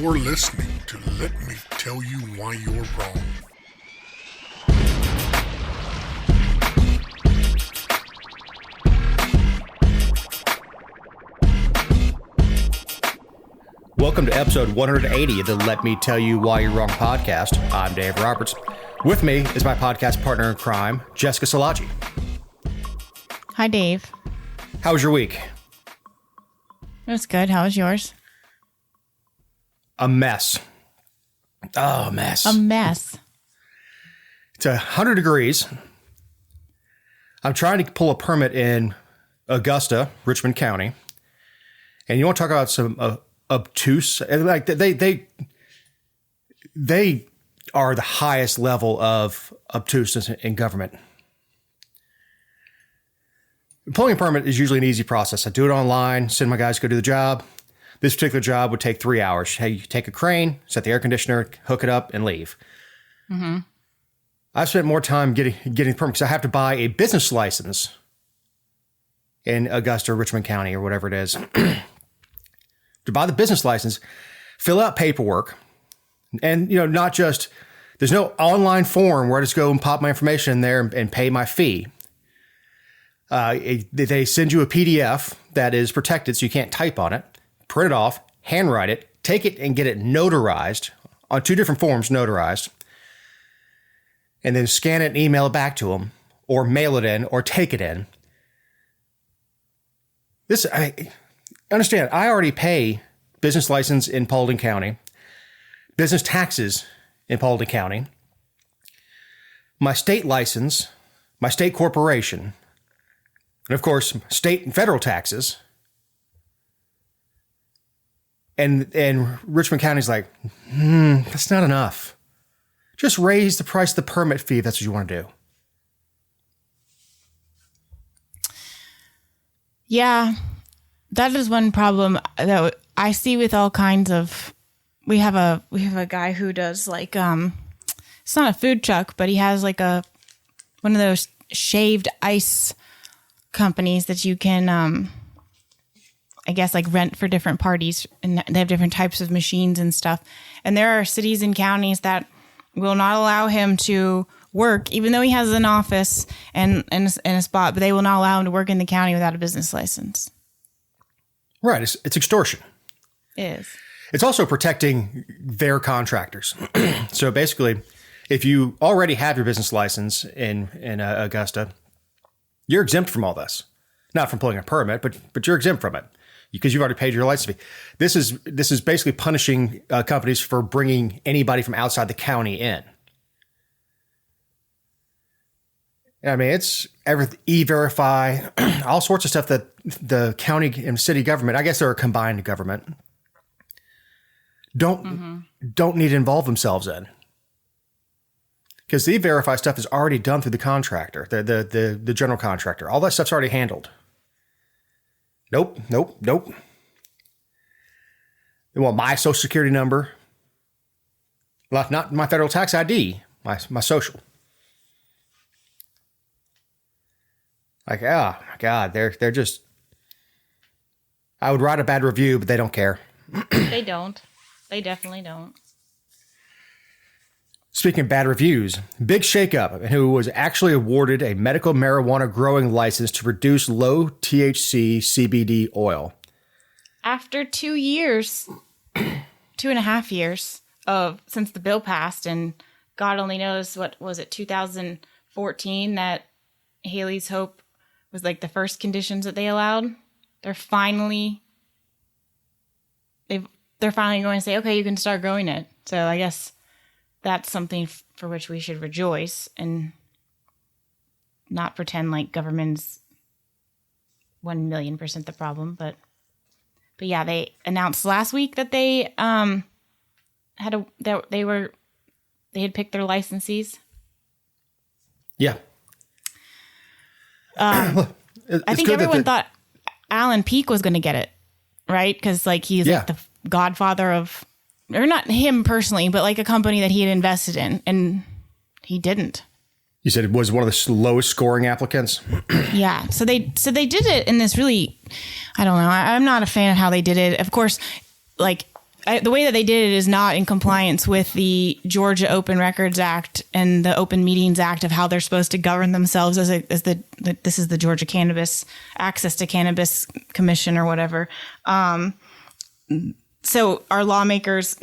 You're listening to Let Me Tell You Why You're Wrong. Welcome to episode 180 of the Let Me Tell You Why You're Wrong podcast. I'm Dave Roberts. With me is my podcast partner in crime, Jessica Salaji. Hi, Dave. How was your week? It was good. How was yours? A mess. Oh, a mess. A mess. It's 100 degrees. I'm trying to pull a permit in Augusta, Richmond County. And you want to talk about some obtuse, like they are the highest level of obtuseness in government. Pulling a permit is usually an easy process. I do it online, send my guys to go do the job. This particular job would take 3 hours. Hey, you take a crane, set the air conditioner, hook it up, and leave. Mm-hmm. I've spent more time getting the permit because I have to buy a business license in Augusta, Richmond County, or whatever it is. To buy the business license, fill out paperwork, and not just, there's no online form where I just go and pop my information in there and pay my fee. They send you a PDF that is protected so you can't type on it, print it off, handwrite it, take it and get it notarized on 2 different forms, notarized, and then scan it and email it back to them, or mail it in, or take it in. Understand, I already pay business license in Paulding County, business taxes in Paulding County, my state license, my state corporation, and of course, state and federal taxes. And Richmond County's like, that's not enough. Just raise the price of the permit fee if that's what you want to do. Yeah. That is one problem that I see with all kinds of. We have a guy who does like it's not a food truck, but he has like one of those shaved ice companies that you can I guess like rent for different parties, and they have different types of machines and stuff. And there are cities and counties that will not allow him to work, even though he has an office and a spot, but they will not allow him to work in the county without a business license. Right. It's extortion. It is. It's also protecting their contractors. So basically, if you already have your business license in Augusta, you're exempt from all this. Not from pulling a permit, but you're exempt from it because you've already paid your license fee. This is basically punishing companies for bringing anybody from outside the county in. I mean, it's everything, E-Verify, all sorts of stuff that the county and city government, I guess they're a combined government, don't need to involve themselves in. Because the E-Verify stuff is already done through the contractor, the general contractor. All that stuff's already handled. Nope. They want my social security number. Not my federal tax ID, my social. Like, oh my God, they're just, I would write a bad review, but they don't care. They don't. They definitely don't. Speaking of bad reviews, big shakeup, who was actually awarded a medical marijuana growing license to produce low THC CBD oil. After 2 years, 2.5 years since the bill passed, and God only knows, what was it, 2014, that Haley's Hope was like the first conditions that they allowed. They're finally going to say, okay, you can start growing it. So I guess that's something for which we should rejoice and not pretend like government's 1,000,000% the problem. But yeah, they announced last week that they had picked their licensees. Yeah. I think everyone thought Alan Peake was going to get it, right? Because like he's like the godfather of, or not him personally, but like a company that he had invested in, and he didn't. You said it was one of the lowest scoring applicants? Yeah. So they did it in this really, I don't know. I'm not a fan of how they did it. Of course, like the way that they did it is not in compliance with the Georgia Open Records Act and the Open Meetings Act of how they're supposed to govern themselves this is the Georgia Cannabis Access to Cannabis Commission or whatever. So our lawmakers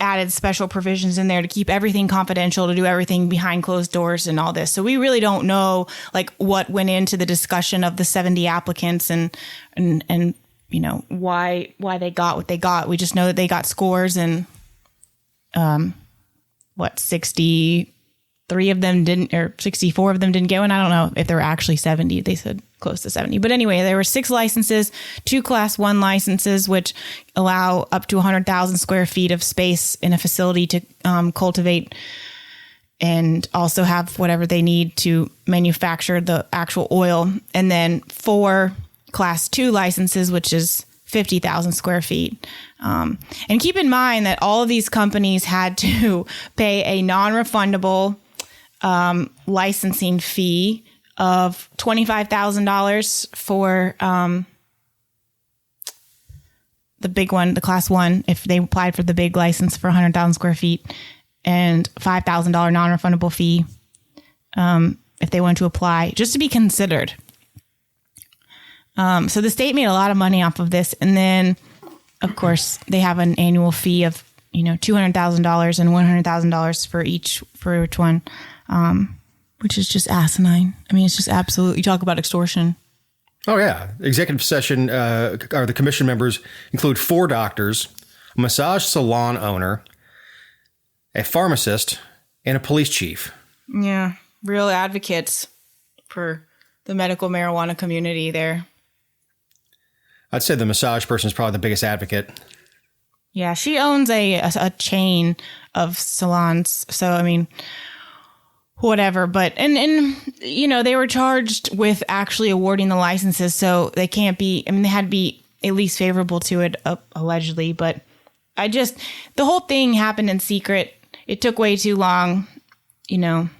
added special provisions in there to keep everything confidential, to do everything behind closed doors and all this. So we really don't know like what went into the discussion of the 70 applicants and you know, why they got what they got. We just know that they got scores and 63 of them didn't, or 64 of them didn't get one. I don't know if there were actually 70. They said close to 70. But anyway, there were 6 licenses, 2 Class 1 licenses, which allow up to 100,000 square feet of space in a facility to cultivate and also have whatever they need to manufacture the actual oil. And then 4 Class 2 licenses, which is 50,000 square feet. And keep in mind that all of these companies had to pay a non-refundable licensing fee of $25,000 for the big one, the Class 1, if they applied for the big license for 100,000 square feet, and $5,000 non-refundable fee if they want to apply, just to be considered. So the state made a lot of money off of this. And then, of course, they have an annual fee of, you know, $200,000 and $100,000 for each one, which is just asinine. I mean, it's just absolute. You talk about extortion. Oh, yeah. Executive session, or the commission members include 4 doctors, a massage salon owner, a pharmacist, and a police chief. Yeah. Real advocates for the medical marijuana community there. I'd say the massage person is probably the biggest advocate. Yeah, she owns a chain of salons. So, I mean, whatever. But, and you know, they were charged with actually awarding the licenses. So they can't be, I mean, they had to be at least favorable to it, allegedly. But the whole thing happened in secret. It took way too long, you know.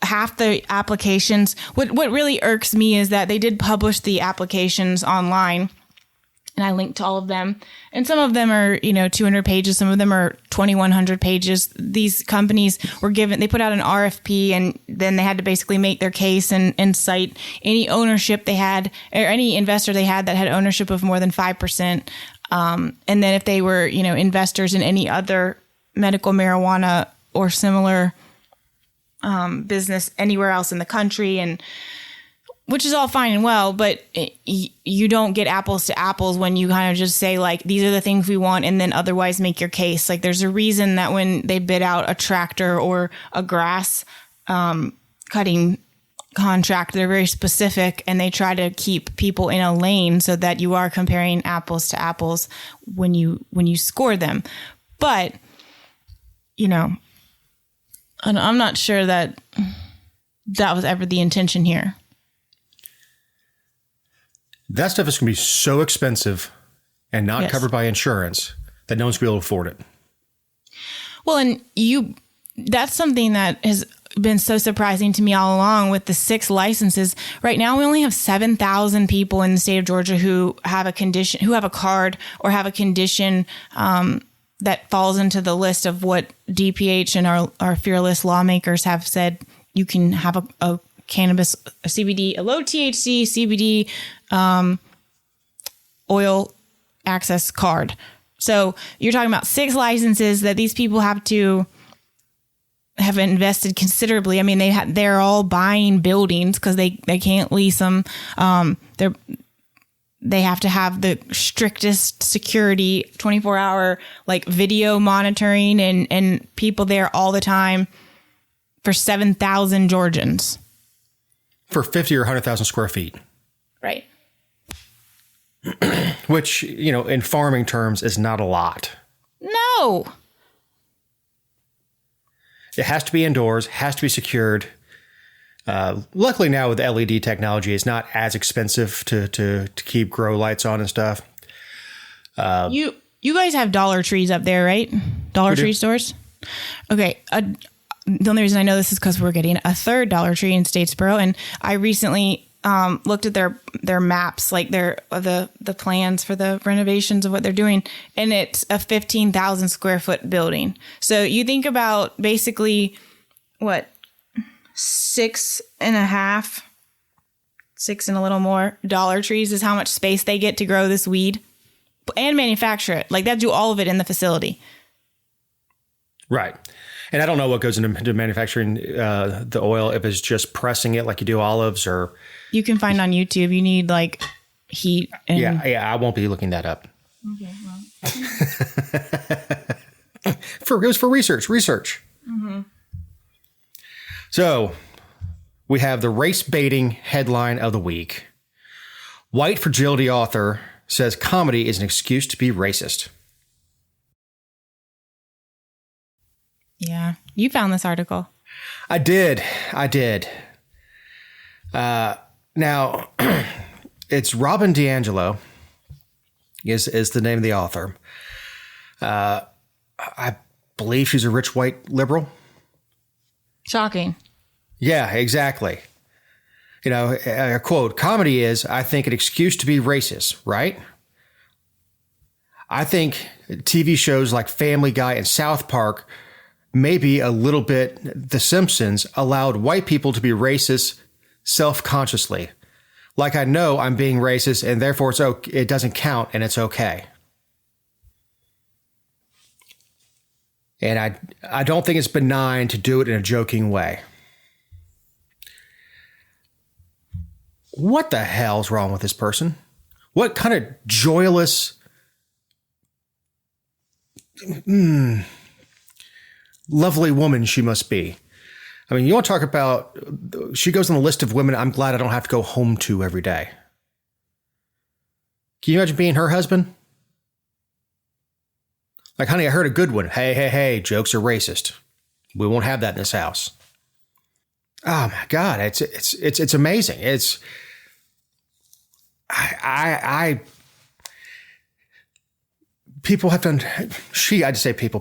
Half the applications, what really irks me is that they did publish the applications online, and I linked to all of them. And some of them are, you know, 200 pages. Some of them are 2,100 pages. These companies they put out an RFP, and then they had to basically make their case and cite any ownership they had, or any investor they had that had ownership of more than 5%. And then if they were, you know, investors in any other medical marijuana or similar business anywhere else in the country, and which is all fine and well, but you don't get apples to apples when you kind of just say like, these are the things we want, and then otherwise make your case. Like, there's a reason that when they bid out a tractor or a grass cutting contract, they're very specific, and they try to keep people in a lane so that you are comparing apples to apples when you score them. But, you know, and I'm not sure that was ever the intention here. That stuff is going to be so expensive and not covered by insurance that no one's going to be able to afford it. Well, and that's something that has been so surprising to me all along with the 6 licenses. Right now, we only have 7,000 people in the state of Georgia who have a condition, who have a card or have a condition that falls into the list of what DPH and our fearless lawmakers have said you can have a cannabis, a CBD, a low THC CBD oil access card. So you're talking about 6 licenses that these people have invested considerably. I mean, they're all buying buildings because they can't lease them. They have to have the strictest security, 24-hour like video monitoring and people there all the time for 7,000 Georgians. For 50 or 100,000 square feet. Right. Which, you know, in farming terms is not a lot. No. It has to be indoors, has to be secured. Luckily now with LED technology, it's not as expensive to keep grow lights on and stuff. You guys have Dollar Trees up there, right? Dollar Tree stores? Okay. The only reason I know this is because we're getting a 3rd Dollar Tree in Statesboro. And I recently looked at their maps, like the plans for the renovations of what they're doing, and it's a 15,000 square foot building. So you think about basically what, 6.5, 6 and a little more Dollar Trees is how much space they get to grow this weed and manufacture it. Like that, do all of it in the facility. Right. And I don't know what goes into manufacturing the oil, if it's just pressing it like you do olives, or you can find on YouTube. You need like heat. And yeah. I won't be looking that up. Okay. Well, it was for research. Mm-hmm. So we have the race baiting headline of the week. White fragility author says comedy is an excuse to be racist. Yeah, you found this article. I did. Now, it's Robin DiAngelo is the name of the author. I believe she's a rich white liberal. Shocking. Yeah, exactly. You know, a quote, comedy is, I think, an excuse to be racist, right? I think TV shows like Family Guy and South Park, maybe a little bit The Simpsons, allowed white people to be racist self-consciously. Like I know I'm being racist and therefore it doesn't count and it's okay. And I don't think it's benign to do it in a joking way. What the hell's wrong with this person? What kind of joyless, lovely woman she must be. I mean, you want to talk about, she goes on the list of women I'm glad I don't have to go home to every day. Can you imagine being her husband? Like, honey, I heard a good one. Hey, jokes are racist. We won't have that in this house. Oh my God, it's amazing. People have to,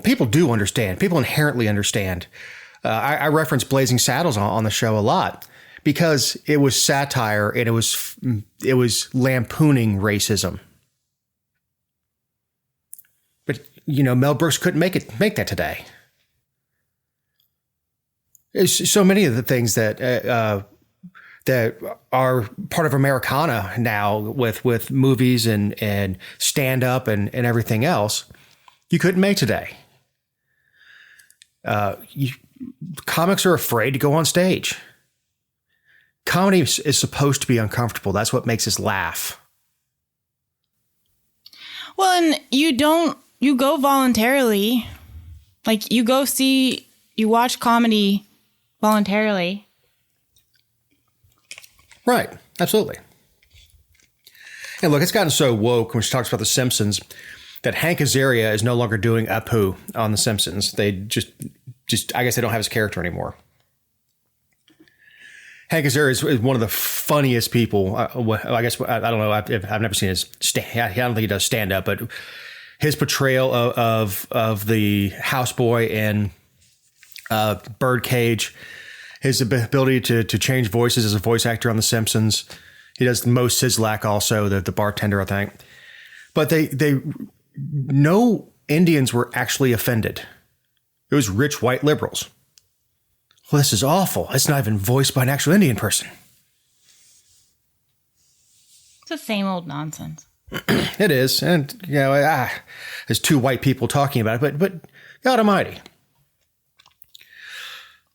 people do understand. People inherently understand. I reference Blazing Saddles on the show a lot because it was satire and it was lampooning racism. But, you know, Mel Brooks couldn't make that today. There's so many of the things that are part of Americana now with movies and stand up and everything else, you couldn't make today. Comics are afraid to go on stage. Comedy is supposed to be uncomfortable. That's what makes us laugh. Well, and you go voluntarily. Like you watch comedy voluntarily. Right. Absolutely. And look, it's gotten so woke when she talks about The Simpsons that Hank Azaria is no longer doing Apu on The Simpsons. They just I guess they don't have his character anymore. Hank Azaria is one of the funniest people. I guess, I don't know. I've never seen his I don't think he does stand up, but his portrayal of the houseboy in Birdcage, his ability to change voices as a voice actor on The Simpsons. He does Mo Sizlak also, the bartender, I think. But no Indians were actually offended. It was rich white liberals. Well, this is awful. It's not even voiced by an actual Indian person. It's the same old nonsense. It is. And, you know, there's two white people talking about it, but God almighty.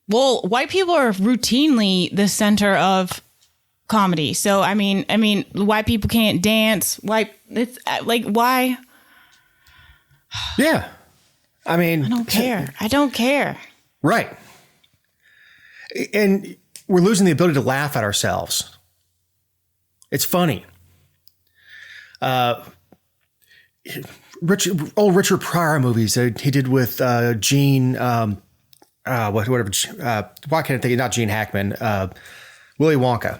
Well, white people are routinely the center of comedy. So, I mean, white people can't dance. It's like, why? Yeah. I mean, I don't care. Right. And we're losing the ability to laugh at ourselves. It's funny. Richard Pryor movies that he did with Gene, whatever. Why can't I think? Not Gene Hackman, Willy Wonka.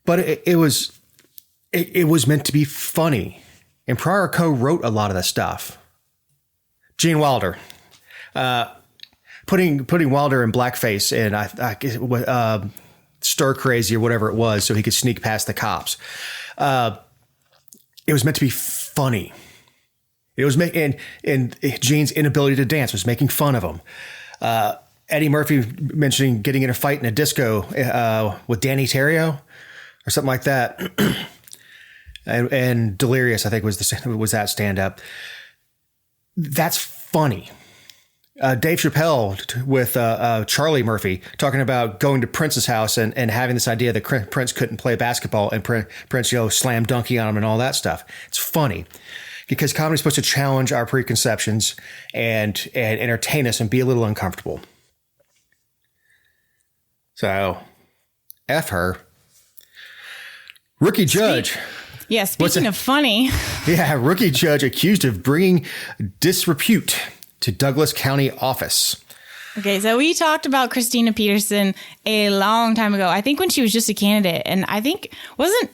But it was meant to be funny, and Pryor co-wrote a lot of that stuff. Gene Wilder, putting Wilder in blackface, and stir crazy or whatever it was, so he could sneak past the cops. It was meant to be funny. It was and Gene's inability to dance was making fun of him. Eddie Murphy mentioning getting in a fight in a disco with Danny Terrio or something like that. and Delirious, I think, was that stand up. That's funny. Dave Chappelle with Charlie Murphy talking about going to Prince's house and having this idea that Prince couldn't play basketball and Prince, slam dunking on him and all that stuff. It's funny because comedy is supposed to challenge our preconceptions and entertain us and be a little uncomfortable. So, F her. Rookie judge. Speaking of funny. Yeah, rookie judge accused of bringing disrepute to Douglas County office. Okay, so we talked about Christina Peterson a long time ago. I think when she was just a candidate. And I think, wasn't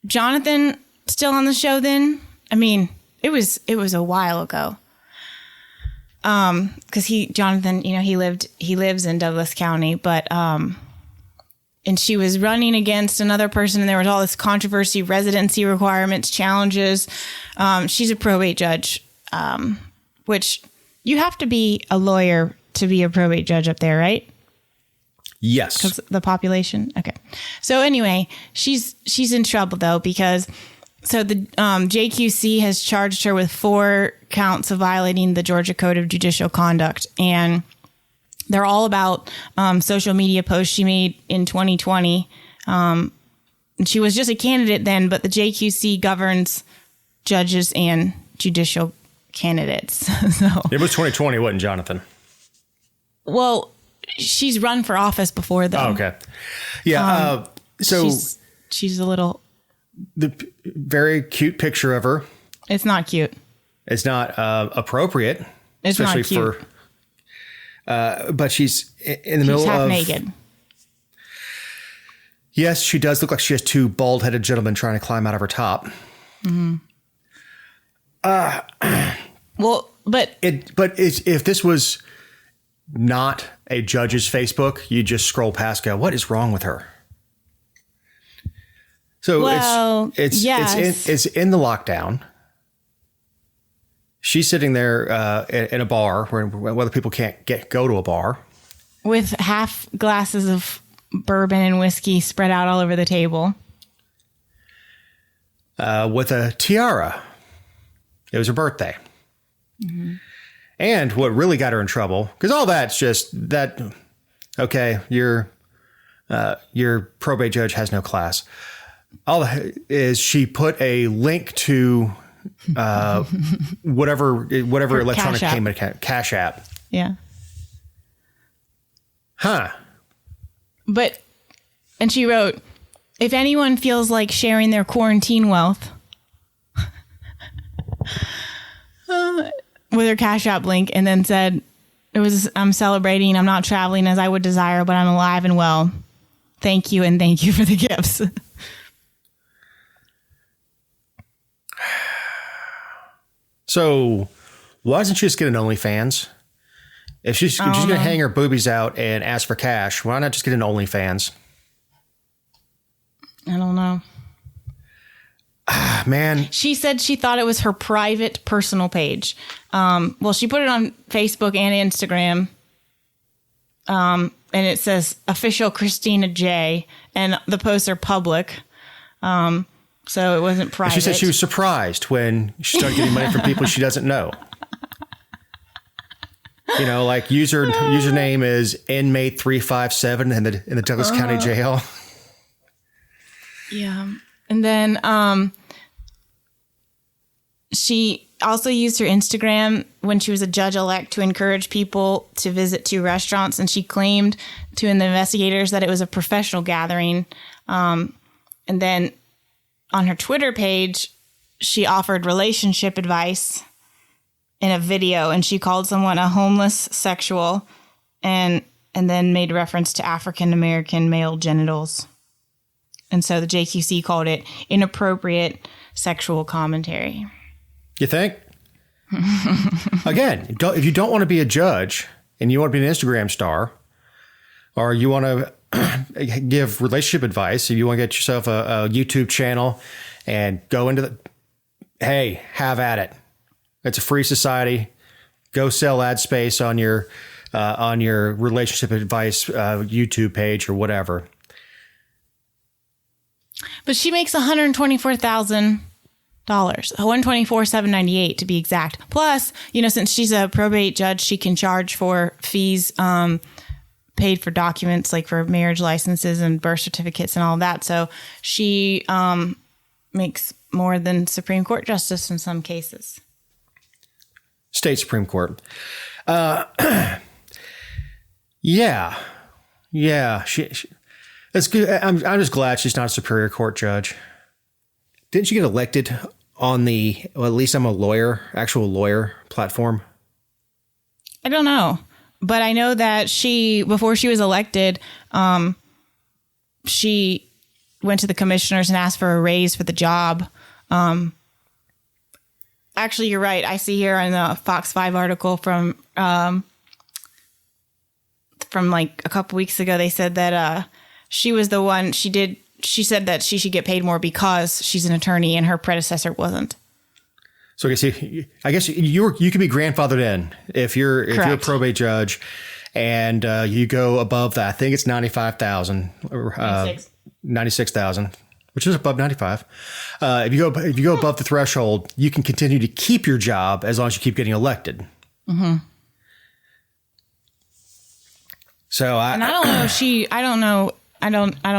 Jonathan still on the show then? I mean, it was a while ago. Because Jonathan, he lives in Douglas County, but and she was running against another person, and there was all this controversy, residency requirements, challenges. She's a probate judge, which you have to be a lawyer to be a probate judge up there, right? Yes. Because the population. Okay. So anyway, she's in trouble though, because so the JQC has charged her with 4 counts of violating the Georgia Code of Judicial Conduct, and they're all about social media posts she made in 2020. And she was just a candidate then, but the JQC governs judges and judicial candidates. So it was 2020, wasn't Jonathan? Well, she's run for office before though. Oh, okay. Yeah. So she's a little. The very cute picture of her. It's not cute. It's not appropriate. It's especially not cute. For. But she's in the middle of. She's half naked. Yes, she does look like she has 2 bald-headed gentlemen trying to climb out of her top. Mm-hmm. Well, but if this was not a judge's Facebook, you just scroll past, go, what is wrong with her? So it's in the lockdown. She's sitting there in a bar where other people can't go to a bar with half glasses of bourbon and whiskey spread out all over the table. With a tiara. It was her birthday. Mm-hmm. And what really got her in trouble, because all that's just that, okay, your probate judge has no class. All that is she put a link to whatever electronic payment Cash App. Yeah. Huh. And she wrote, if anyone feels like sharing their quarantine wealth with her Cash App link, and then said, I'm celebrating, I'm not traveling as I would desire, but I'm alive and well. Thank you, and thank you for the gifts. So why doesn't she just get an OnlyFans? If she's going to hang her boobies out and ask for cash, why not just get an OnlyFans? I don't know. Man. She said she thought it was her private personal page. Well, she put it on Facebook and Instagram. And it says official Christina J, and the posts are public. So it wasn't private. She said she was surprised when she started getting money from people she doesn't know. Like username is inmate 357 in the Douglas County Jail. Yeah. And then she also used her Instagram when she was a judge-elect to encourage people to visit 2 restaurants, and she claimed to the investigators that it was a professional gathering. And then on her Twitter page, she offered relationship advice in a video, and she called someone a homeless sexual and then made reference to African-American male genitals. And so the JQC called it inappropriate sexual commentary. You think? Again, if you don't want to be a judge and you want to be an Instagram star, or you want give relationship advice, if you want to get yourself a YouTube channel and go into hey, have at it. It's a free society. Go sell ad space on your relationship advice YouTube page or whatever. But she makes $124,000, $124,798 to be exact. Plus, since she's a probate judge, she can charge for fees paid for documents like for marriage licenses and birth certificates and all that. So she makes more than Supreme Court justice in some cases. State Supreme Court. Yeah. She that's good. I'm just glad she's not a Superior Court judge. Didn't she get elected on the, well, at least I'm a lawyer, actual lawyer platform? I don't know. But I know that before she was elected, she went to the commissioners and asked for a raise for the job. Actually, you're right. I see here in the Fox 5 article from like a couple weeks ago, they said that she was the one she said that she should get paid more because she's an attorney and her predecessor wasn't. So I guess you can be grandfathered in if you're a probate judge and you go above that. I think it's 95,000 or 96,000, which is above 95. If you go above the threshold, you can continue to keep your job as long as you keep getting elected. Mm-hmm. So I don't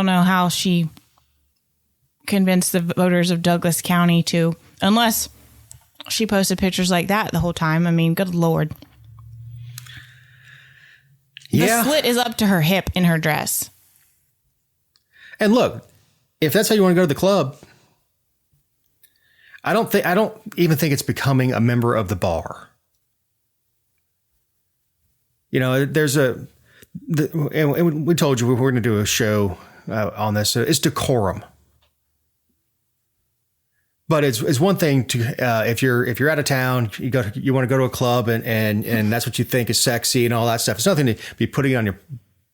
know how she convinced the voters of Douglas County to, unless she posted pictures like that the whole time. I mean, good Lord. Yeah. The slit is up to her hip in her dress. And look, if that's how you want to go to the club, I don't even think it's becoming a member of the bar. And we told you we were going to do a show on this. It's decorum. But it's one thing to if you're out of town, you want to go to a club and that's what you think is sexy and all that stuff. It's nothing to be putting on your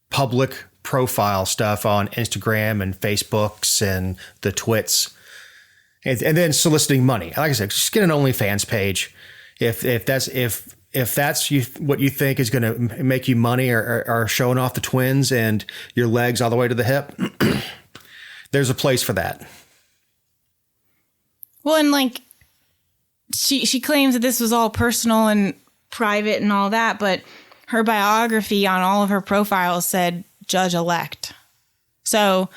public profile stuff on Instagram and Facebooks and the twits, and then soliciting money. Like I said, just get an OnlyFans page if that's what you think is going to make you money, or showing off the twins and your legs all the way to the hip. There's a place for that. Well, and like she claims that this was all personal and private and all that, but her biography on all of her profiles said judge-elect. So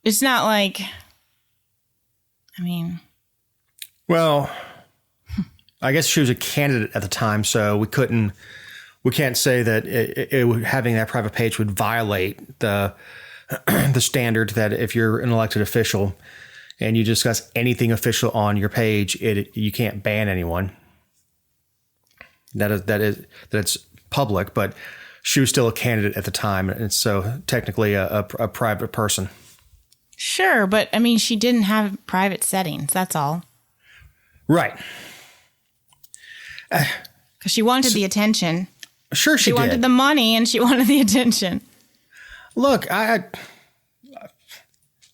it's not like, I mean. Well, I guess she was a candidate at the time, so we can't say that having that private page would violate the standard that if you're an elected official and you discuss anything official on your page, you can't ban anyone. That it's public, but she was still a candidate at the time, and so technically a private person. Sure, but I mean, she didn't have private settings. That's all. Right. Because she wanted the attention. Sure, she did. She wanted the money, and she wanted the attention. Look, I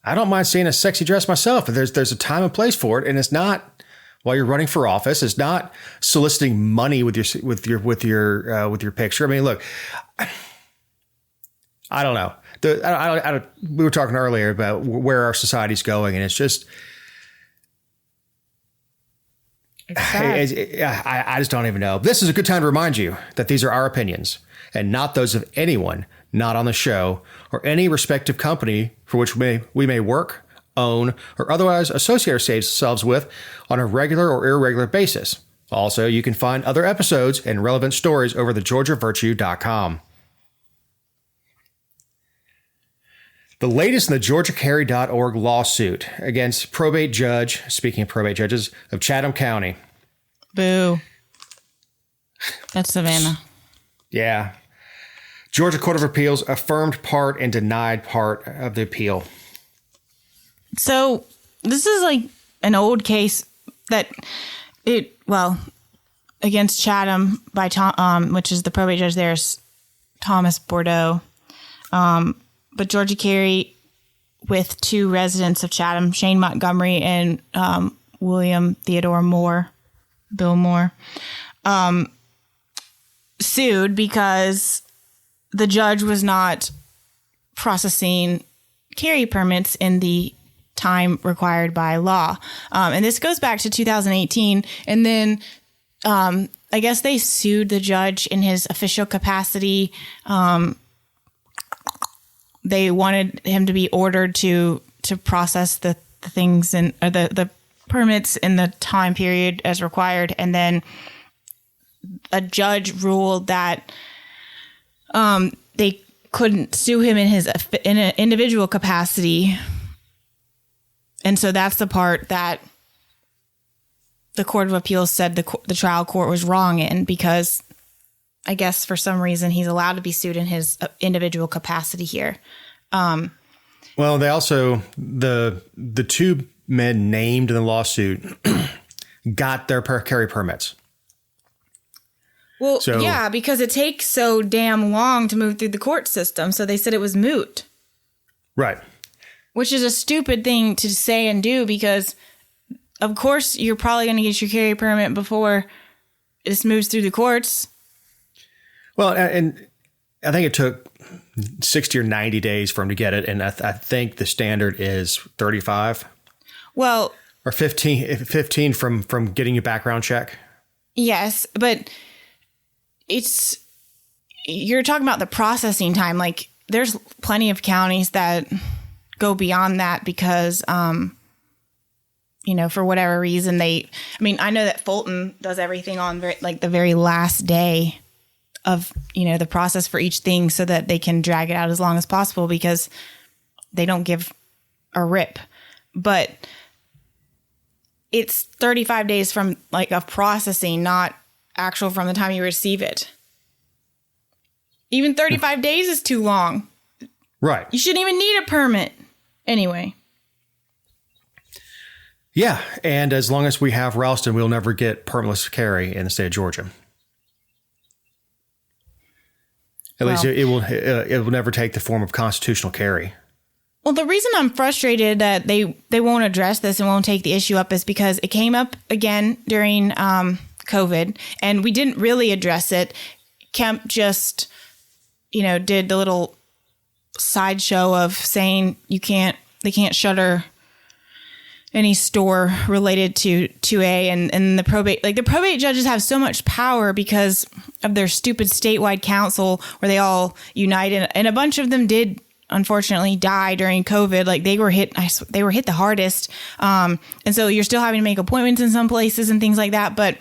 don't mind seeing a sexy dress myself. There's a time and place for it, and it's not while you're running for office. It's not soliciting money with your picture. I mean, look, I don't know. We were talking earlier about where our society's going, and it's just. I just don't even know. This is a good time to remind you that these are our opinions and not those of anyone not on the show or any respective company for which we may work, own, or otherwise associate ourselves with on a regular or irregular basis. Also, you can find other episodes and relevant stories over at thegeorgiavirtue.com. The latest in the GeorgiaCarry.org lawsuit against probate judge, speaking of probate judges, of Chatham County. Boo. That's Savannah. Yeah. Georgia Court of Appeals affirmed part and denied part of the appeal. So this is like an old case that against Chatham by Tom, which is the probate judge there's Thomas Bordeaux. but Georgia Carey with 2 residents of Chatham, Shane Montgomery and William Theodore Moore, Bill Moore, sued because the judge was not processing carry permits in the time required by law. And this goes back to 2018. And then I guess they sued the judge in his official capacity. They wanted him to be ordered to process the things and the permits in the time period as required. And then a judge ruled that they couldn't sue him in an individual capacity. And so that's the part that the Court of Appeals said the trial court was wrong in, because I guess for some reason he's allowed to be sued in his individual capacity here. Well, they also, the 2 men named in the lawsuit got their carry permits. Well, yeah, because it takes so damn long to move through the court system. So they said it was moot. Right. Which is a stupid thing to say and do, because of course you're probably going to get your carry permit before this moves through the courts. Well, and I think it took 60 or 90 days for him to get it. And I think the standard is 35. Well, or 15 from getting your background check. Yes, but you're talking about the processing time. Like, there's plenty of counties that go beyond that because, for whatever reason I know that Fulton does everything on the very last day of, the process for each thing so that they can drag it out as long as possible because they don't give a rip. But it's 35 days from of processing, not actual from the time you receive it. Even 35 days is too long. Right. You shouldn't even need a permit anyway. Yeah, and as long as we have Ralston, we'll never get permitless carry in the state of Georgia. At least it will never take the form of constitutional carry. Well, the reason I'm frustrated that they won't address this and won't take the issue up is because it came up again during COVID, and we didn't really address it. Kemp just, did the little sideshow of saying they can't shutter any store related to 2A and the probate. Like, the probate judges have so much power because of their stupid statewide council where they all unite, and a bunch of them did unfortunately die during COVID. Like, they were hit the hardest. And so you're still having to make appointments in some places and things like that. But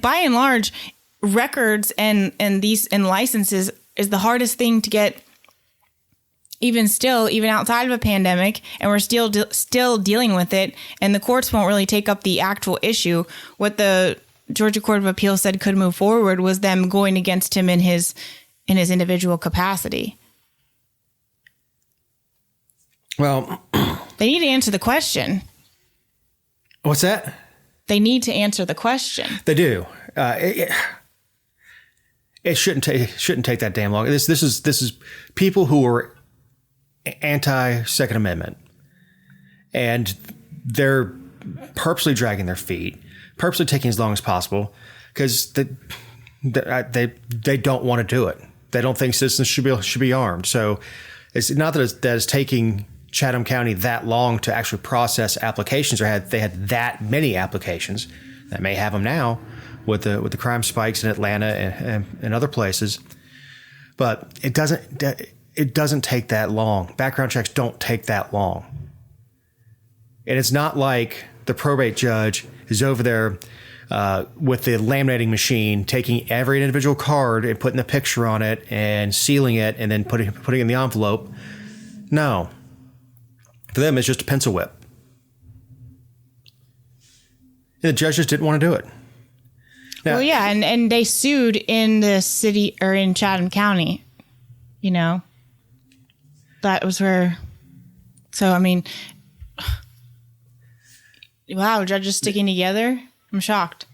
by and large, records and licenses is the hardest thing to get, even outside of a pandemic, and we're still dealing with it. And the courts won't really take up the actual issue. What the Georgia Court of Appeals said could move forward was them going against him in his individual capacity. Well, they need to answer the question. What's that? They need to answer the question. They do. It shouldn't take that damn long. This is people who are anti-Second Amendment, and they're purposely dragging their feet, purposely taking as long as possible because they don't want to do it. They don't think citizens should be armed. So it's not that it's taking Chatham County that long to actually process applications, or they had that many applications. That may have them now with the crime spikes in Atlanta and other places, but it doesn't take that long. Background checks don't take that long, and it's not like the probate judge is over there with the laminating machine, taking every individual card and putting the picture on it and sealing it and then putting it in the envelope. No. For them, it's just a pencil whip. And the judges didn't want to do it. Now, well, yeah, and they sued in the city or in Chatham County, That was where... So, wow, judges sticking together? I'm shocked.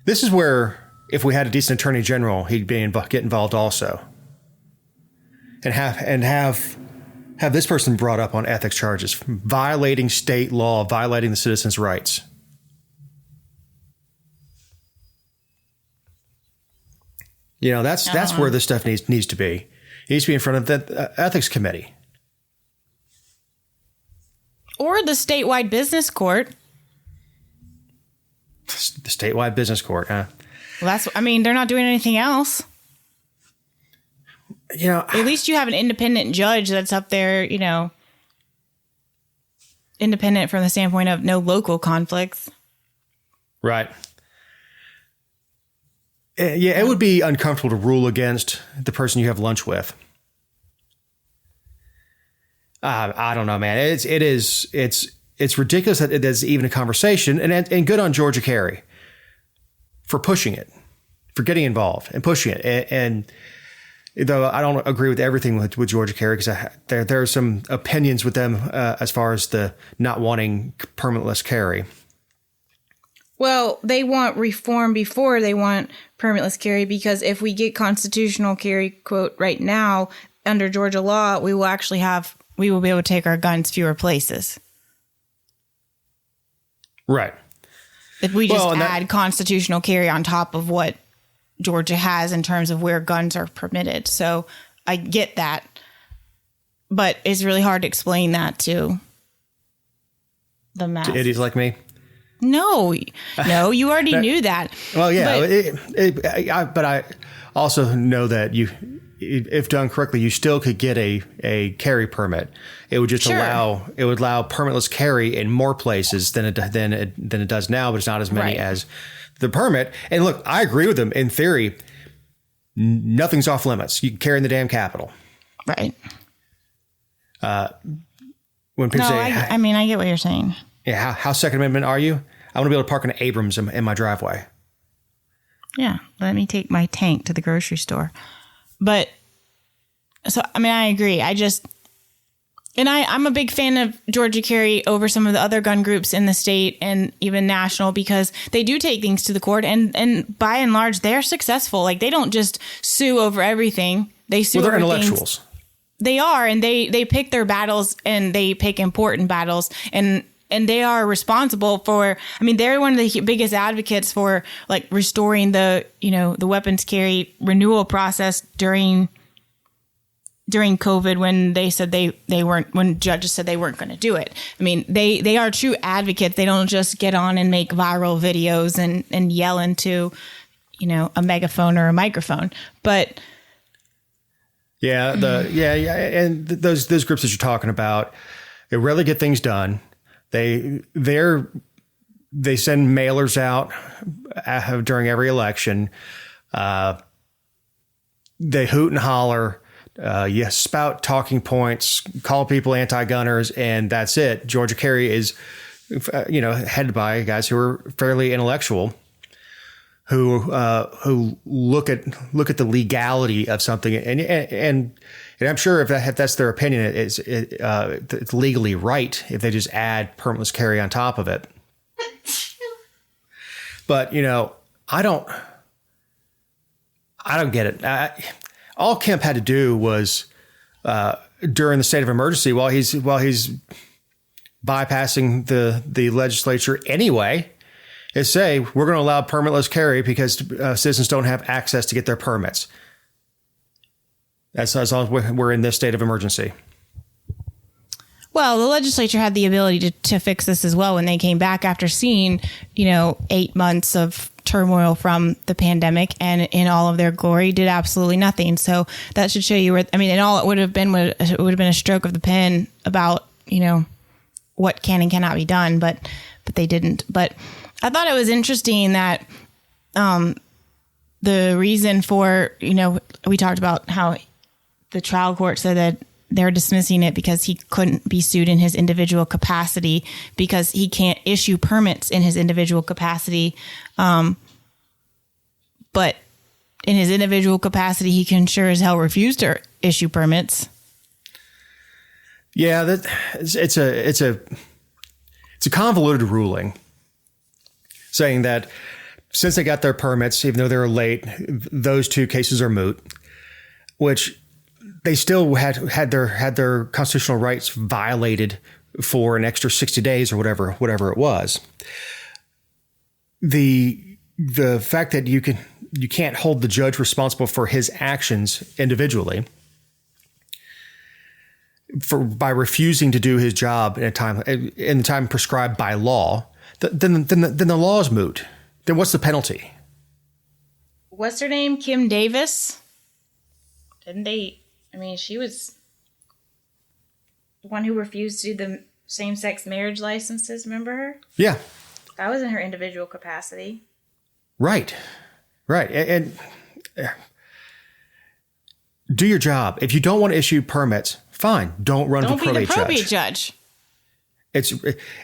This is where, if we had a decent attorney general, he'd get involved also. and have this person brought up on ethics charges, violating state law, violating the citizens' rights. You know, that's where this stuff needs to be. It needs to be in front of the ethics committee. Or the statewide business court. The statewide business court, huh? Well, they're not doing anything else. You know, at least you have an independent judge that's up there, you know, independent from the standpoint of no local conflicts. Right. Yeah, it would be uncomfortable to rule against the person you have lunch with. I don't know, man. It's ridiculous that it is even a conversation, and good on Georgia Carey for pushing it, for getting involved and pushing it. And though I don't agree with everything with Georgia Carey, because there are some opinions with them as far as the not wanting permitless carry. Well, they want reform before they want permitless carry, because if we get constitutional carry, quote, right now under Georgia law, we will be able to take our guns fewer places. Right. If we just add constitutional carry on top of what Georgia has in terms of where guns are permitted. So I get that, but it's really hard to explain that to the mass. To idiots like me. No, you already knew that. Well, yeah, but I also know that if done correctly, you still could get a carry permit. It would just allow permitless carry in more places than it does now, but it's not as many as the permit. And look, I agree with them in theory. Nothing's off limits. You can carry in the damn Capitol, right? When people say, I get what you're saying. Yeah, how Second Amendment are you? I want to be able to park an Abrams in my driveway. Yeah, let me take my tank to the grocery store. But, so, I agree. I'm a big fan of Georgia Carey over some of the other gun groups in the state and even national, because they do take things to the court, and by and large, they're successful. Like, they don't just sue over everything. They sue over intellectuals. They are, and they pick their battles, and they pick important battles, and they are responsible for, they're one of the biggest advocates for like restoring the weapons carry renewal process during COVID, when they said when judges said they weren't going to do it. They are true advocates. They don't just get on and make viral videos and yell into, a megaphone or a microphone, but yeah, and those groups that you're talking about, they rarely get things done. They send mailers out during every election. They hoot and holler. You spout talking points, call people anti-gunners, and that's it. Georgia Carey is, headed by guys who are fairly intellectual, who look at the legality of something, and I'm sure if that's their opinion, it's legally right if they just add permitless carry on top of it. But I don't get it. All Kemp had to do was during the state of emergency, while he's bypassing the legislature anyway, is say we're going to allow permitless carry because citizens don't have access to get their permits. That's as long as we're in this state of emergency. Well, the legislature had the ability to fix this as well when they came back after seeing, 8 months of turmoil from the pandemic, and in all of their glory did absolutely nothing. So that should show you where, and all it would have been a stroke of the pen about, what can and cannot be done, but they didn't. But I thought it was interesting that the reason for, we talked about how the trial court said that they're dismissing it because he couldn't be sued in his individual capacity because he can't issue permits in his individual capacity. But in his individual capacity, he can sure as hell refuse to issue permits. Yeah, it's a convoluted ruling saying that since they got their permits, even though they were late, those two cases are moot, which they still had their constitutional rights violated for an extra 60 days or whatever it was. The fact that you can't hold the judge responsible for his actions individually by refusing to do his job in the time prescribed by law, then the law is moot. Then what's the penalty? What's her name? Kim Davis? She was the one who refused to do the same-sex marriage licenses. Remember her? Yeah. That was in her individual capacity. Right. And do your job. If you don't want to issue permits, fine. Don't run for probate judge. Don't be the probate judge. It's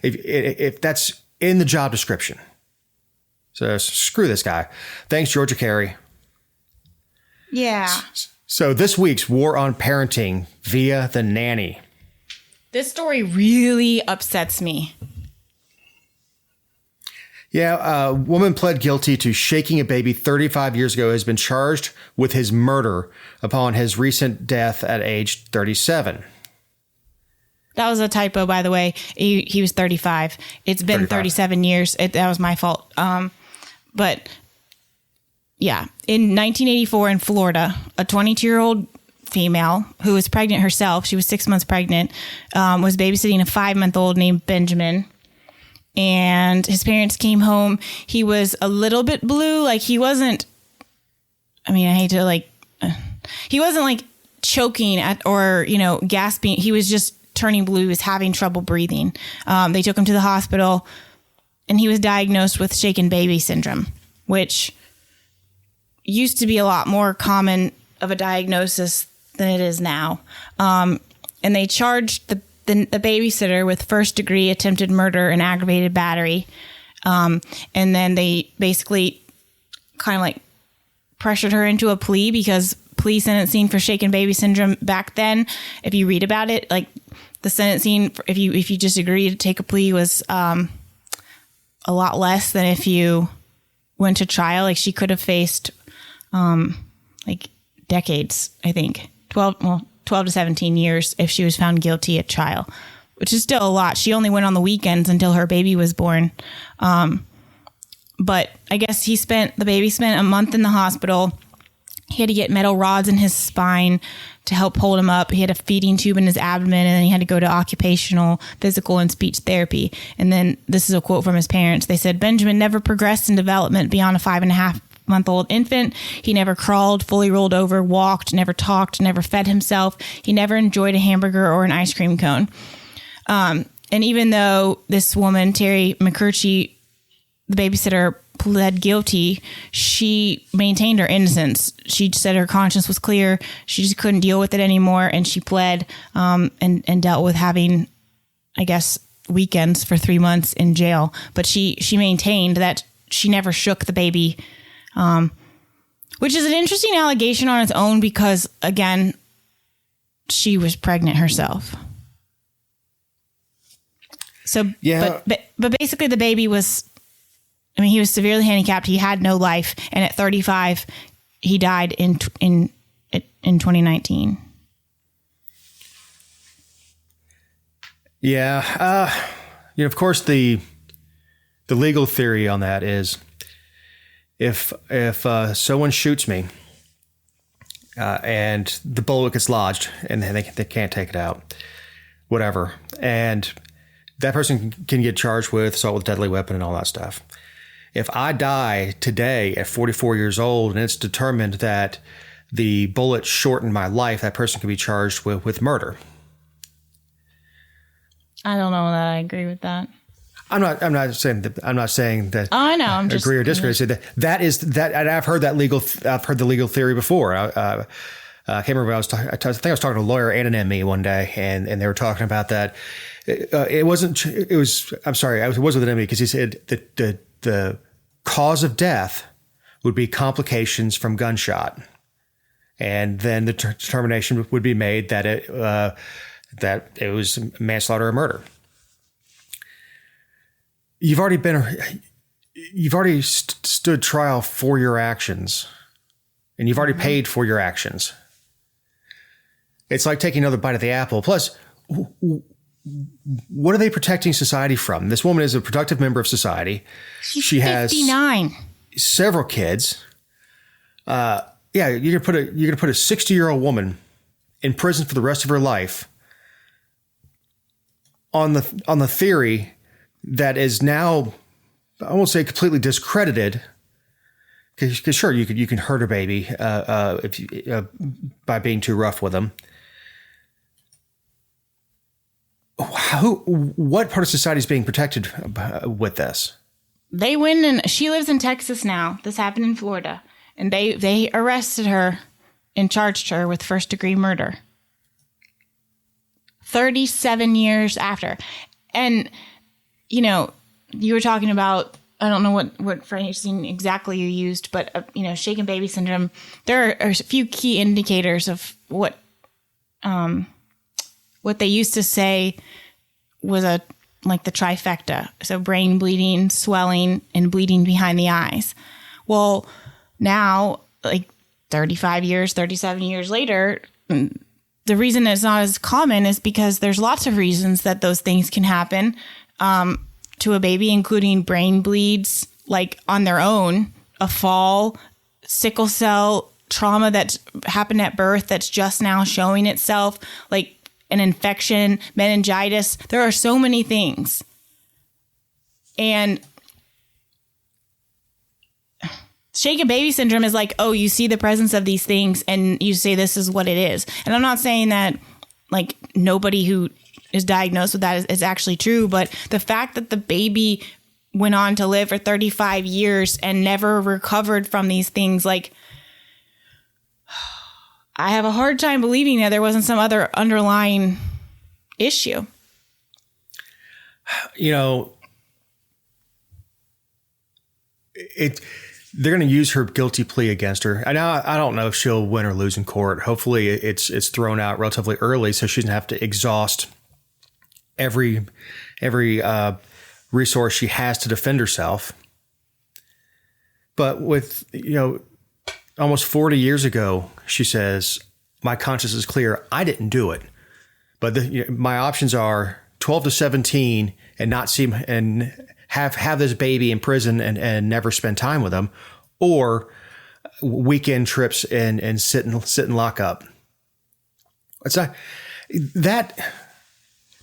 if that's in the job description. So screw this guy. Thanks, Georgia Carey. Yeah. So this week's War on Parenting via the nanny. This story really upsets me. Yeah, a woman pled guilty to shaking a baby 35 years ago, has been charged with his murder upon his recent death at age 37. That was a typo, by the way. He was 35. It's been 37 years. That was my fault. But yeah, in 1984 in Florida, a 22-year-old female who was pregnant herself, she was 6 months pregnant, was babysitting a 5-month-old named Benjamin. And his parents came home. He was a little bit blue. Like he wasn't, he wasn't like choking or gasping. He was just turning blue. He was having trouble breathing. They took him to the hospital and he was diagnosed with shaken baby syndrome, which used to be a lot more common of a diagnosis than it is now. And they charged the babysitter with first-degree attempted murder and aggravated battery. And then they basically kind of like pressured her into a plea because plea sentencing for shaken baby syndrome back then, if you read about it, like the sentencing, if you just agree to take a plea was a lot less than if you went to trial. Like she could have faced decades, I think. 12 to 17 years if she was found guilty at trial, which is still a lot. She only went on the weekends until her baby was born. But I guess the baby spent a month in the hospital. He had to get metal rods in his spine to help hold him up. He had a feeding tube in his abdomen, and then he had to go to occupational, physical, and speech therapy. And then this is a quote from his parents. They said, Benjamin never progressed in development beyond a 5.5-month-old infant. He never crawled, fully rolled over, walked, never talked, never fed himself. He never enjoyed a hamburger or an ice cream cone. And even though this woman, Terry McCurchie, the babysitter, pled guilty, she maintained her innocence. She said her conscience was clear. She just couldn't deal with it anymore. And she pled and dealt with having, I guess, weekends for 3 months in jail. But she maintained that she never shook the baby, which is an interesting allegation on its own because, again, she was pregnant herself. So, yeah. But basically the baby was, he was severely handicapped. He had no life. And at 35, he died in 2019. Yeah. Of course, the legal theory on that is if someone shoots me and the bullet gets lodged and they can't take it out, whatever, and that person can get charged with assault with a deadly weapon and all that stuff. If I die today at 44 years old and it's determined that the bullet shortened my life, that person can be charged with murder. I don't know that I agree with that. I'm not saying that. Oh, I know. I'm agree or disagree. So that is that. And I've heard the legal theory before. I can't remember. I think I was talking to a lawyer and an ME one day, and they were talking about that. It wasn't. It was. I'm sorry. It was with an ME because he said that the cause of death would be complications from gunshot, and then the determination would be made that it was manslaughter or murder. You've already stood trial for your actions, and you've already paid for your actions. It's like taking another bite of the apple. Plus, what are they protecting society from? This woman is a productive member of society. She has 59. Several kids. You're gonna put a 60-year-old woman in prison for the rest of her life on the theory that is now, I won't say completely discredited, because sure, you can hurt a baby if you, by being too rough with them. What part of society is being protected with this? They went and she lives in Texas now. This happened in Florida, and they arrested her and charged her with first-degree murder. 37 years after. And, you know, you were talking about, I don't know what phrasing exactly you used, but, shaken baby syndrome. There are a few key indicators of what they used to say was the trifecta. So brain bleeding, swelling, and bleeding behind the eyes. Well, now, 37 years later, the reason it's not as common is because there's lots of reasons that those things can happen to a baby, including brain bleeds, on their own, a fall, sickle cell trauma that's happened at birth that's just now showing itself, an infection, meningitis. There are so many things. And shaken baby syndrome is you see the presence of these things and you say this is what it is. And I'm not saying that nobody who is diagnosed with that is actually true, but the fact that the baby went on to live for 35 years and never recovered from these things, I have a hard time believing that there wasn't some other underlying issue. They're going to use her guilty plea against her. And I don't know if she'll win or lose in court. Hopefully it's thrown out relatively early so she doesn't have to exhaust every resource she has to defend herself. But with, almost 40 years ago, she says, my conscience is clear. I didn't do it. But my options are 12 to 17 and not see and have this baby in prison and never spend time with them, or weekend trips and sit and lock up. It's not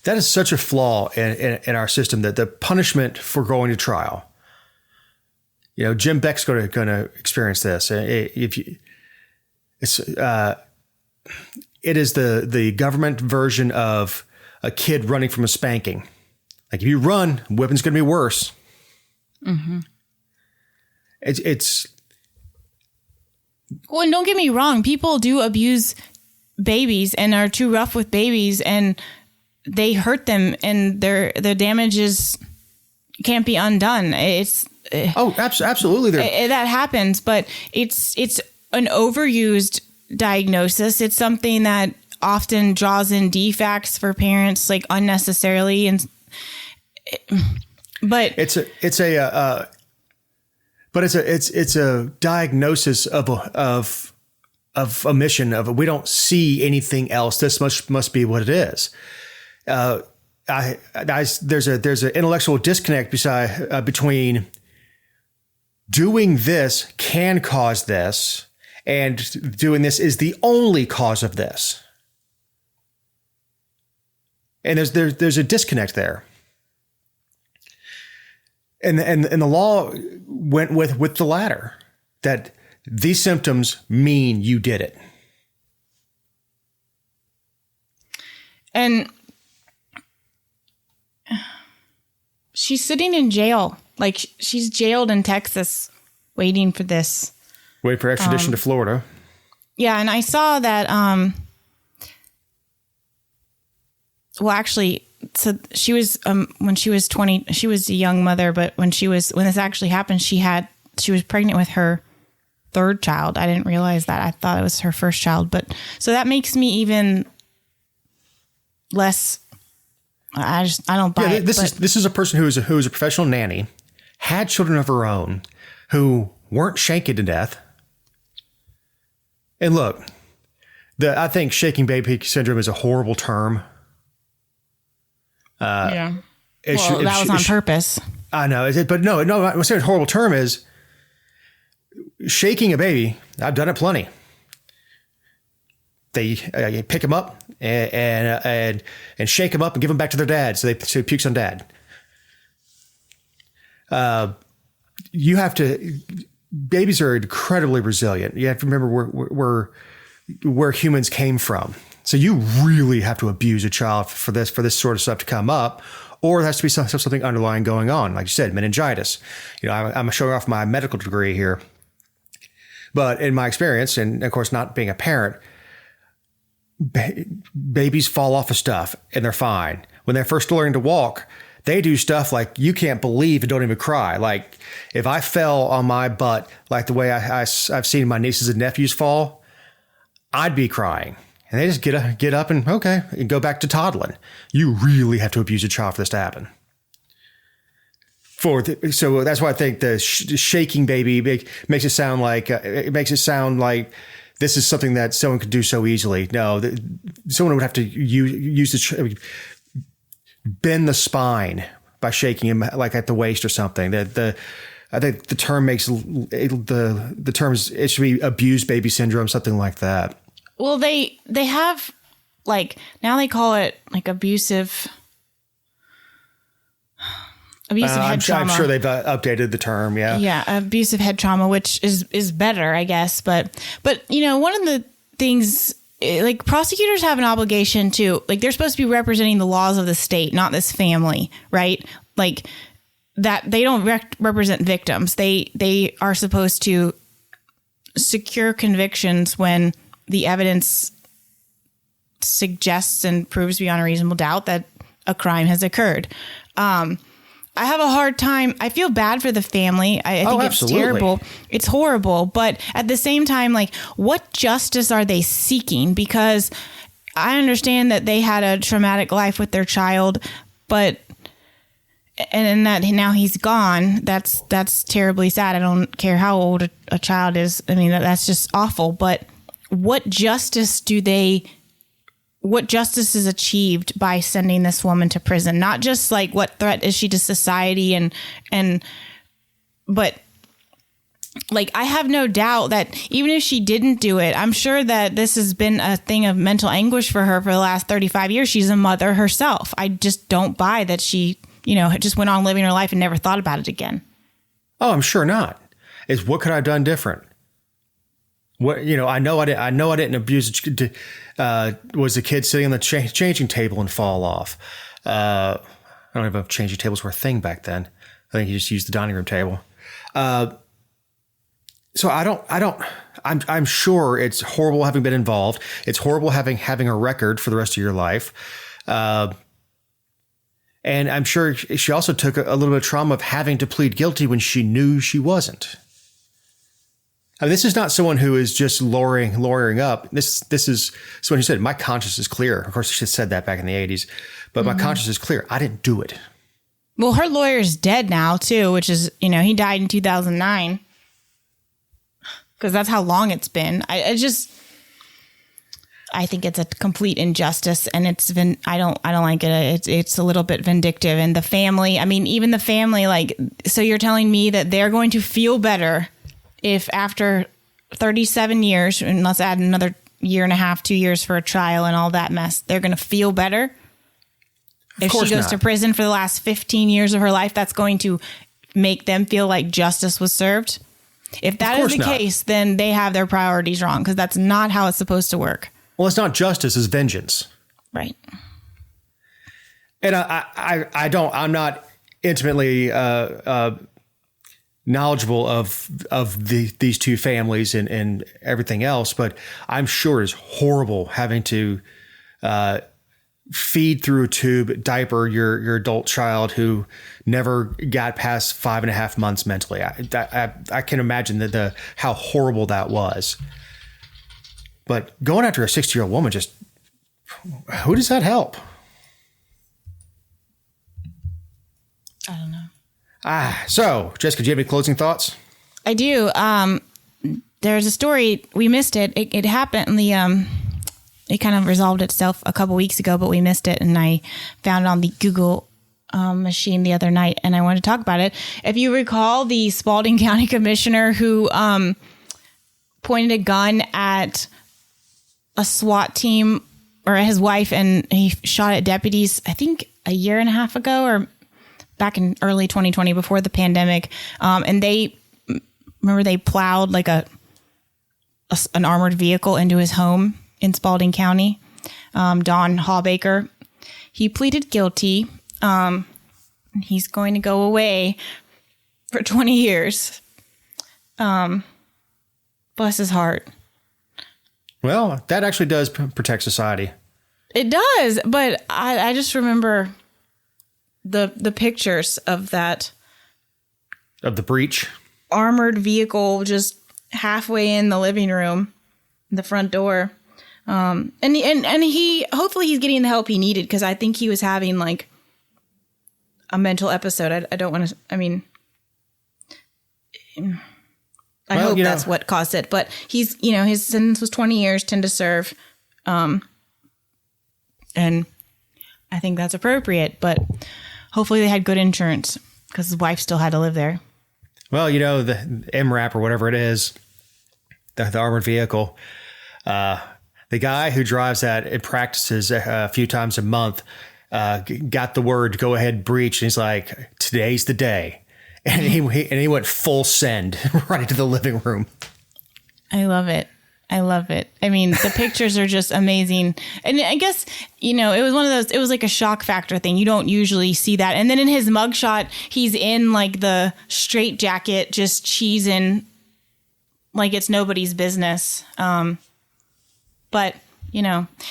that is such a flaw in our system, that the punishment for going to trial. Jim Beck's going to experience this. It is the government version of a kid running from a spanking. If you run, whipping's going to be worse. Mm-hmm. It's well, and don't get me wrong. People do abuse babies and are too rough with babies, and they hurt them, and their damages can't be undone. Absolutely, that happens, but it's an overused diagnosis. It's something that often draws in defects for parents, unnecessarily, but it's a diagnosis of omission, of we don't see anything else. This must be what it is. There's an intellectual disconnect between doing this can cause this and doing this is the only cause of this. And there's a disconnect there. And the law went with the latter, that these symptoms mean you did it. And she's sitting in jail. She's jailed in Texas waiting for this. Wait for extradition to Florida. Yeah, and I saw that actually, so she was when she was 20, she was a young mother, but when this actually happened, she was pregnant with her third child. I didn't realize that. I thought it was her first child, but so that makes me even less. I don't buy it. This is a person who is a professional nanny, had children of her own, who weren't shanked to death. And look, I think shaking baby syndrome is a horrible term. Yeah. Well, that was on purpose. I know, but no. I'm saying a horrible term is shaking a baby. I've done it plenty. They pick them up and shake them up and give them back to their dad. So he pukes on dad. You have to. Babies are incredibly resilient. You have to remember where humans came from. So you really have to abuse a child for this sort of stuff to come up, or there has to be something underlying going on. Like you said, meningitis. I'm showing off my medical degree here, but in my experience, and of course not being a parent, babies fall off of stuff and they're fine. When they're first learning to walk, they do stuff like you can't believe and don't even cry. Like if I fell on my butt, like the way I've seen my nieces and nephews fall, I'd be crying. And they just get up and go back to toddling. You really have to abuse a child for this to happen. So that's why I think the shaking baby makes it sound like this is something that someone could do so easily. No, someone would have to use bend the spine by shaking him like at the waist or something. I think the term makes the terms, it should be abused baby syndrome, something like that. Well, they have like, now they call it like abusive head trauma. I'm sure they've updated the term. Yeah. Yeah. Abusive head trauma, which is better, I guess. But one of the things, like, prosecutors have an obligation to, like, they're supposed to be representing the laws of the state, not this family, right? Like that they don't represent victims. They are supposed to secure convictions when the evidence suggests and proves beyond a reasonable doubt that a crime has occurred. I have a hard time. I feel bad for the family. I think it's terrible. It's horrible. But at the same time, like, what justice are they seeking? Because I understand that they had a traumatic life with their child, but and that now he's gone. That's terribly sad. I don't care how old a child is. I mean, that's just awful. But what justice is achieved by sending this woman to prison? Not just like what threat is she to society but like, I have no doubt that even if she didn't do it, I'm sure that this has been a thing of mental anguish for her for the last 35 years. She's a mother herself. I just don't buy that she, just went on living her life and never thought about it again. Oh, I'm sure not. It's what could I have done different? What, I know I didn't abuse was the kid sitting on the changing table and fall off. I don't even know if changing tables were a thing back then. I think you just used the dining room table. So I'm sure it's horrible having been involved. It's horrible having a record for the rest of your life. And I'm sure she also took a little bit of trauma of having to plead guilty when she knew she wasn't. I mean, this is not someone who is just lawyering up. This is someone who said, my conscience is clear. Of course, she said that back in the 80s, but my conscience is clear. I didn't do it. Well, her lawyer's dead now, too, which is, he died in 2009. Because that's how long it's been. I think it's a complete injustice, and I don't like it. It's a little bit vindictive. And the family, even the family, like, so you're telling me that they're going to feel better if after 37 years, and let's add another year and a half, 2 years for a trial and all that mess, they're going to feel better? If she goes to prison for the last 15 years of her life, that's going to make them feel like justice was served? If that is the case, then they have their priorities wrong, because that's not how it's supposed to work. Well, it's not justice, it's vengeance. Right. And I'm not intimately knowledgeable of these two families and everything else, but I'm sure it's horrible having to feed through a tube, diaper your adult child who never got past 5.5 months mentally. I can imagine how horrible that was. But going after a 60-year-old woman, who does that help? I don't know. So, Jessica, do you have any closing thoughts? I do. There's a story, we missed it. It happened in the it kind of resolved itself a couple weeks ago, but we missed it. And I found it on the Google machine the other night, and I wanted to talk about it. If you recall, the Spalding County Commissioner who pointed a gun at a SWAT team or his wife, and he shot at deputies, I think a year and a half ago, or back in early 2020 before the pandemic. And they plowed like an armored vehicle into his home in Spalding County. Don Hawbaker, he pleaded guilty. He's going to go away for 20 years. Bless his heart. Well, that actually does protect society. It does, but I just remember the pictures of that. Of the breach? Armored vehicle just halfway in the living room, the front door. And he, hopefully he's getting the help he needed, because I think he was having like a mental episode. I don't want to, I mean, I hope that's what caused it, but he's, his sentence was 20 years, 10 to serve. And I think that's appropriate, but hopefully they had good insurance, because his wife still had to live there. Well, the MRAP or whatever it is, the armored vehicle, the guy who drives that and practices a few times a month, got the word, go ahead, breach. And he's like, today's the day. And he went full send right into the living room. I love it. I love it. I mean, the pictures are just amazing. And I guess, it was one of those, it was like a shock factor thing. You don't usually see that. And then in his mugshot, he's in like the straight jacket, just cheesing like it's nobody's business. But,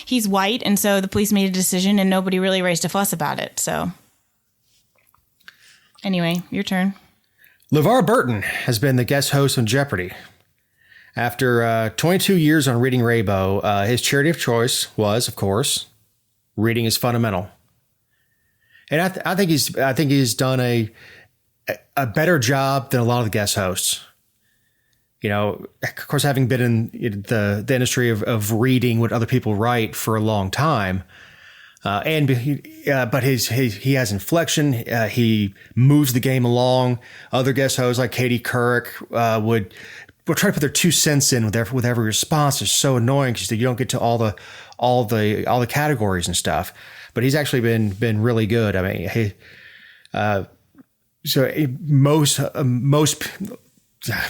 he's white. And so the police made a decision and nobody really raised a fuss about it. So anyway, your turn. LeVar Burton has been the guest host on Jeopardy! After 22 years on Reading Rainbow, his charity of choice was, of course, Reading is Fundamental. And I think he's done a better job than a lot of the guest hosts. Of course, having been in the industry of reading what other people write for a long time, but he has inflection. He moves the game along. Other guest hosts like Katie Couric would try to put their 2 cents in with every response. It's so annoying because you don't get to all the categories and stuff. But he's actually been really good. I mean,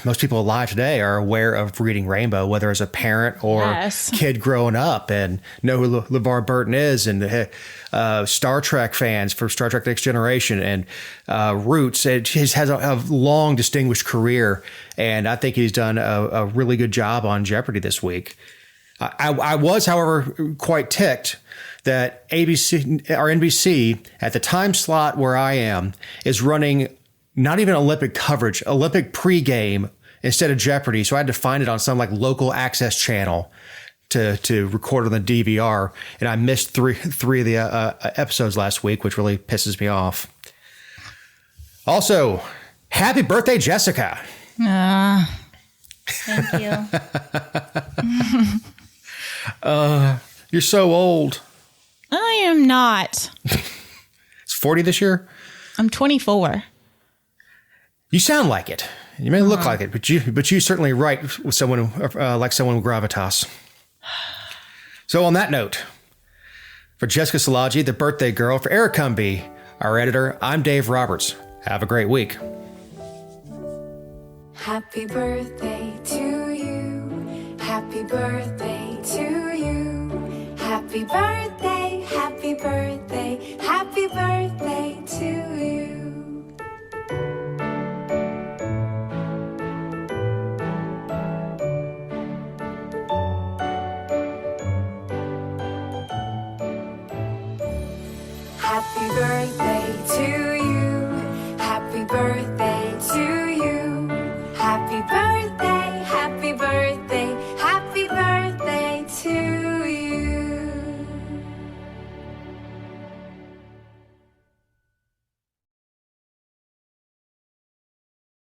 most people alive today are aware of Reading Rainbow, whether as a parent or kid growing up, and know who LeVar Burton is, and Star Trek fans for Star Trek Next Generation and Roots. He has a long, distinguished career, and I think he's done a really good job on Jeopardy! This week. I was, however, quite ticked that ABC or NBC at the time slot where I am is running not even Olympic coverage, Olympic pregame instead of Jeopardy! So I had to find it on some like local access channel to record on the DVR. And I missed three of the episodes last week, which really pisses me off. Also, happy birthday, Jessica. Thank you. You're so old. I am not. It's 40 this year? I'm 24. You sound like it. You may look like it, but you certainly write with someone like someone with gravitas. So on that note, for Jessica Szilagyi, the birthday girl, for Eric Cumby, our editor, I'm Dave Roberts. Have a great week. Happy birthday to you. Happy birthday to you. Happy birthday, happy birthday, happy birthday to you. Happy birthday to you.